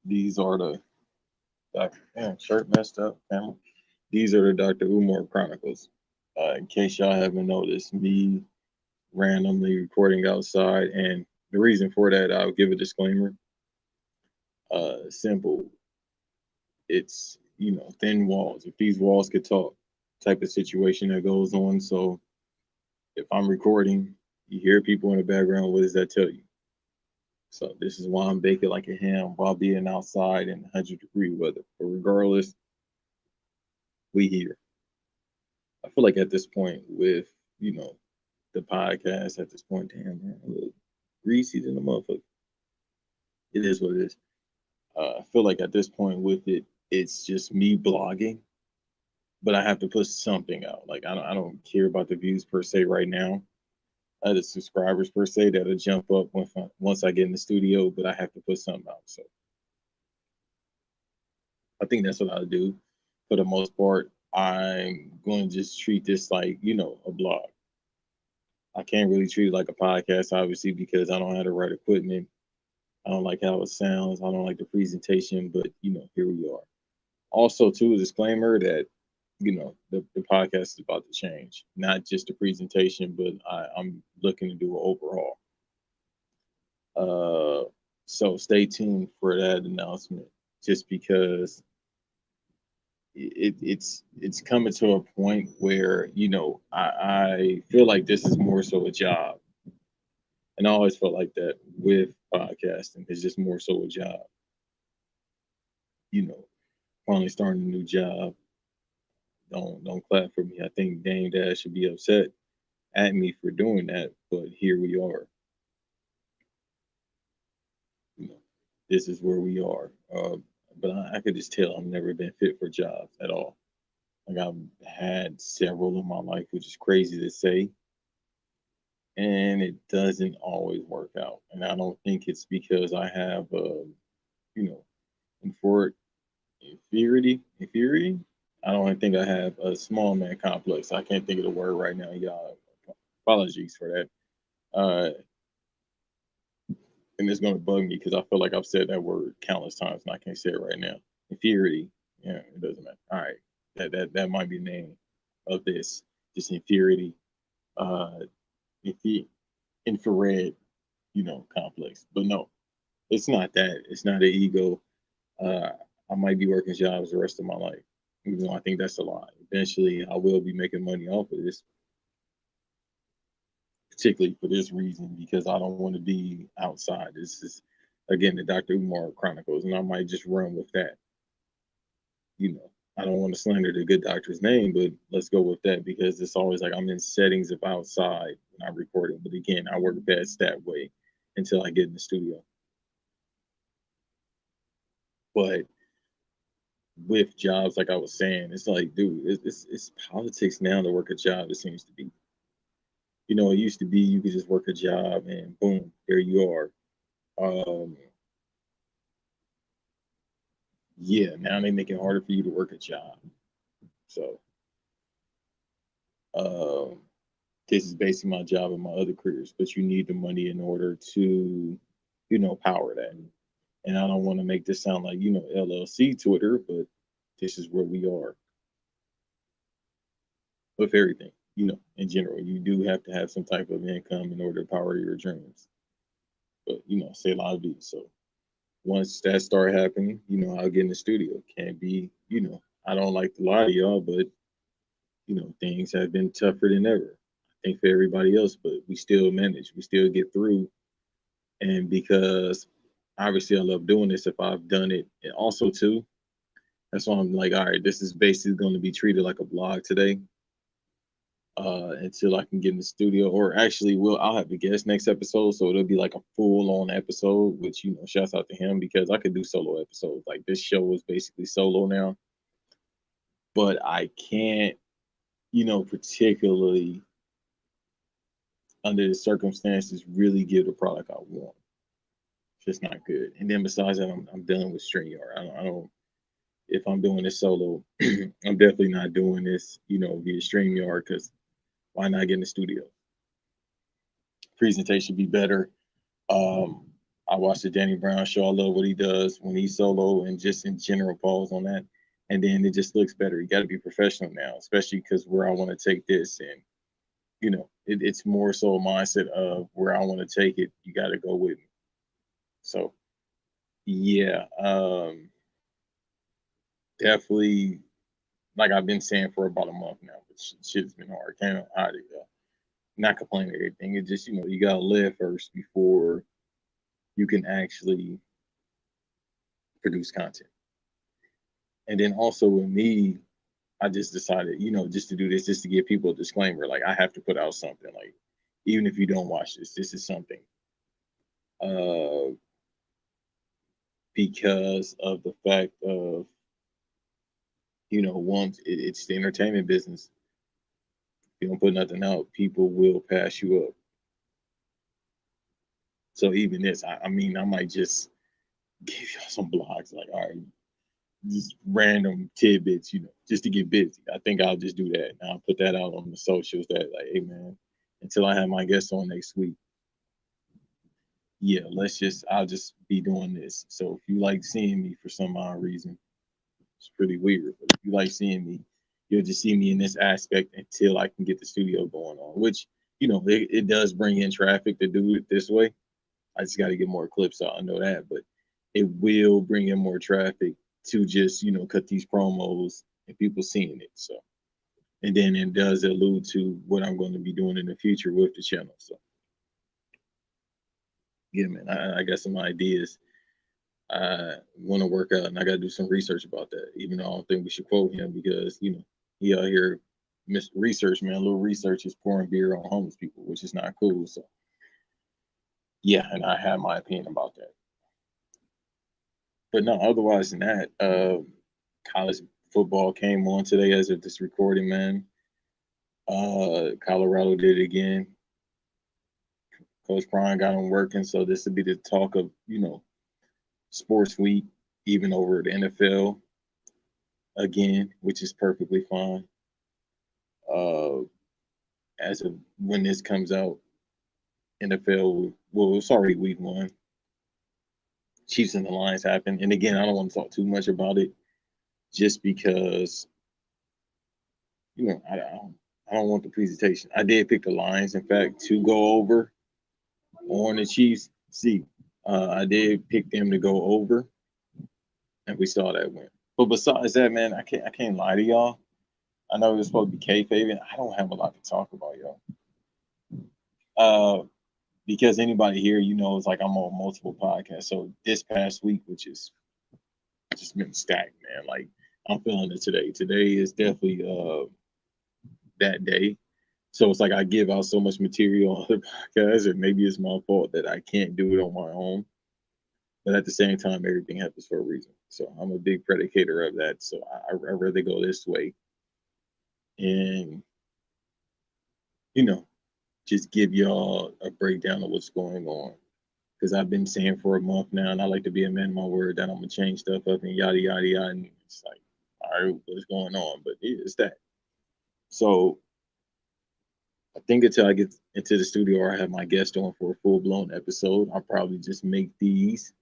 These are the damn, shirt messed up. Camera. These are the Dr. Umar Chronicles. In case y'all haven't noticed, me randomly recording outside, and the reason for that, I'll give a disclaimer. Simple. It's thin walls. If these walls could talk, type of situation that goes on. So if I'm recording, you hear people in the background. What does that tell you? So this is why I'm baking like a ham while being outside in 100-degree weather. But regardless, we here. I feel like at this point with you know the podcast at this point, damn man, a little greasy than the motherfucker. It is what it is. I feel like at this point with it, it's just me blogging, but I have to put something out. Like I don't care about the views per se right now. The subscribers per se that'll jump up once I get in the studio, but I have to put something out. So I think that's what I'll do for the most part. I'm going to just treat this like, a blog. I can't really treat it like a podcast, obviously, because I don't have the right equipment. I don't like how it sounds. I don't like the presentation, but, here we are. Also, too, a disclaimer that, the podcast is about to change, not just the presentation, but I'm looking to do an overhaul. So stay tuned for that announcement, just because it's coming to a point where I feel like this is more so a job, and I always felt like that with podcasting. It's just more so a job. You know, finally starting a new job. Don't clap for me. I think Dame Dash should be upset at me for doing that, but here we are. You know, this is where we are. But I could just tell I've never been fit for jobs at all. Like I've had several in my life, which is crazy to say, and it doesn't always work out. And I don't think it's because I have, you know, infor inferiority. I don't think I have a small man complex. I can't think of the word right now, y'all. Apologies for that. Uh, and it's gonna bug me because I feel like I've said that word countless times and I can't say it right now. Inferiority. Yeah, it doesn't matter. All right, that might be the name of this. Just inferiority. Uh, infrared, complex. But no, it's not that. It's not an ego. Uh, I might be working jobs the rest of my life, even though I think that's a lie. Eventually, I will be making money off of this, particularly for this reason, because I don't want to be outside. This is, again, the Dr. Umar Chronicles, and I might just run with that. You know, I don't want to slander the good doctor's name, but let's go with that because it's always like I'm in settings of outside when I'm recording. But again, I work best that way until I get in the studio. But with jobs, like I was saying, it's like, dude, it's politics now to work a job. It seems to be. It used to be you could just work a job and boom, there you are. Um, yeah, now they make it harder for you to work a job. So, um, this is basically my job and my other careers, but you need the money in order to, power that. And I don't want to make this sound like, LLC Twitter, but this is where we are with everything. In general, you do have to have some type of income in order to power your dreams. But, say a lot of these. So once that start happening, I'll get in the studio. Can't be, I don't like to lie to y'all, but, things have been tougher than ever. I think for everybody else, but we still manage. We still get through. And because obviously I love doing this, if I've done it, and also too, that's why I'm like, all right, this is basically going to be treated like a blog today, until I can get in the studio. Or actually, I'll have a guest next episode, so it'll be like a full on episode. Which shouts out to him because I could do solo episodes. Like this show is basically solo now, but I can't, particularly under the circumstances, really give the product I want. It's just not good. And then besides that, I'm dealing with StreamYard. I don't. If I'm doing this solo, I'm definitely not doing this, via StreamYard because why not get in the studio? Presentation be better. Um, I watch the Danny Brown show. I love what he does when he's solo and just in general pause on that. And then it just looks better. You got to be professional now, especially because where I want to take this, and it's more so a mindset of where I want to take it. You got to go with me. So yeah, definitely. Like I've been saying for about a month now, but shit's been hard. Can't hide it. Not complaining or anything. It's just you gotta live first before you can actually produce content. And then also with me, I just decided, just to do this, just to give people a disclaimer. Like I have to put out something. Like even if you don't watch this is something. Uh, because of the fact of once it's the entertainment business. If you don't put nothing out, people will pass you up. So even this, I mean, I might just give y'all some blogs, like, all right, just random tidbits, just to get busy. I think I'll just do that. And I'll put that out on the socials that, like, hey, man, until I have my guest on next week, yeah, I'll just be doing this. So if you like seeing me for some odd reason, it's pretty weird. But if you like seeing me, you'll just see me in this aspect until I can get the studio going on, which, it does bring in traffic to do it this way. I just got to get more clips out. I know that, but it will bring in more traffic to just cut these promos and people seeing it. So, and then it does allude to what I'm going to be doing in the future with the channel. So, yeah, man, I got some ideas. I want to work out, and I got to do some research about that. Even though I don't think we should quote him because he out here Mr. Research, man. A little research is pouring beer on homeless people, which is not cool. So, yeah, and I have my opinion about that. But no, otherwise than that, college football came on today as of this recording, man. Colorado did it again. Coach Prime got them working, so this would be the talk of sports week, even over the NFL again, which is perfectly fine. As of when this comes out, NFL, well, it's already week one. Chiefs and the Lions happened, and again, I don't want to talk too much about it, just because I don't want the presentation. I did pick the Lions, in fact, to go over on the Chiefs. See, I did pick them to go over, and we saw that win. But besides that, man, I can't lie to y'all. I know it was supposed to be kayfabe. I don't have a lot to talk about, y'all. Because anybody here, it's like I'm on multiple podcasts. So this past week, which is just been stacked, man. Like I'm feeling it today. Today is definitely that day. So it's like I give out so much material on other podcasts, and maybe it's my fault that I can't do it on my own. But at the same time, everything happens for a reason. So I'm a big predicator of that. So I rather go this way and, you know, just give y'all a breakdown of what's going on. Because I've been saying for a month now, and I like to be a man of my word, that I'm going to change stuff up and yada, yada, yada. And it's like, all right, what's going on? But it's that. So I think until I get into the studio or I have my guest on for a full blown episode, I'll probably just make these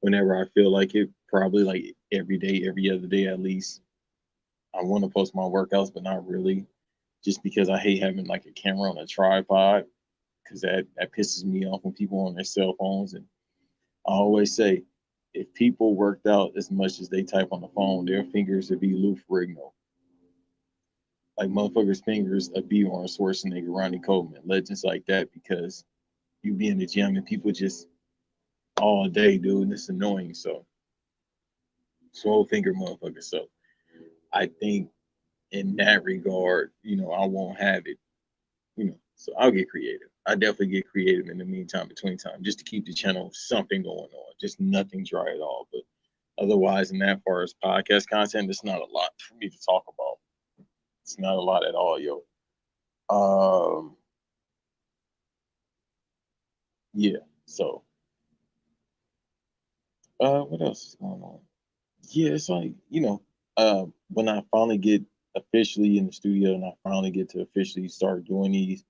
whenever I feel like it. Probably like every day, every other day at least. I want to post my workouts, but not really, just because I hate having like a camera on a tripod, because that pisses me off when people on their cell phones. And I always say, if people worked out as much as they type on the phone, their fingers would be Lou Ferrigno. Like motherfuckers' fingers would be Arnold Schwarzenegger, Ronnie Coleman, legends like that, because you be in the gym and people just all day, dude, and it's annoying. So, swole finger motherfucker. So, I think in that regard, I won't have it, So I'll get creative. I definitely get creative in the meantime, between time, just to keep the channel something going on, just nothing dry at all. But otherwise, in that far as podcast content, it's not a lot for me to talk about. It's not a lot at all, yo. Um, yeah. So, what else is going on? Yeah, it's like when I finally get officially in the studio and I finally get to officially start doing these,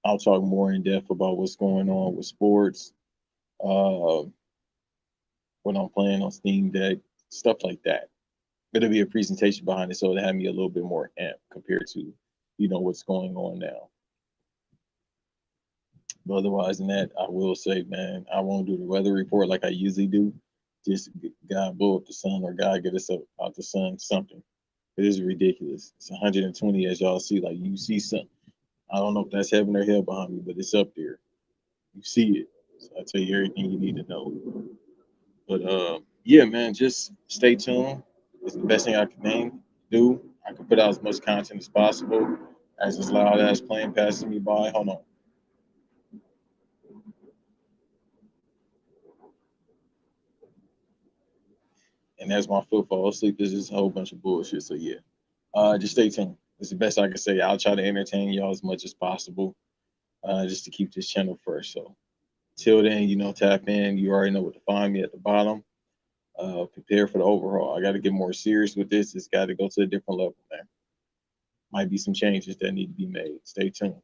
I'll talk more in depth about what's going on with sports, uh, when I'm playing on Steam Deck, stuff like that. It'll be a presentation behind it, so it'll have me a little bit more amped compared to, what's going on now. But otherwise than that, I will say, man, I won't do the weather report like I usually do. Just God blow up the sun or God get us up out the sun, something. It is ridiculous. It's 120 as y'all see. Like you see something. I don't know if that's heaven or hell behind me, but it's up there. You see it. So I tell you everything you need to know. But yeah, man, just stay tuned. It's the best thing I can do. I can put out as much content as possible. As this loud ass plane passing me by. Hold on. And as my foot falls asleep, this is a whole bunch of bullshit. So yeah. Just stay tuned. It's the best I can say. I'll try to entertain y'all as much as possible. Just to keep this channel fresh. So till then, tap in. You already know what to find me at the bottom. Prepare for the overhaul. I got to get more serious with this. It's got to go to a different level, man. Might be some changes that need to be made. Stay tuned.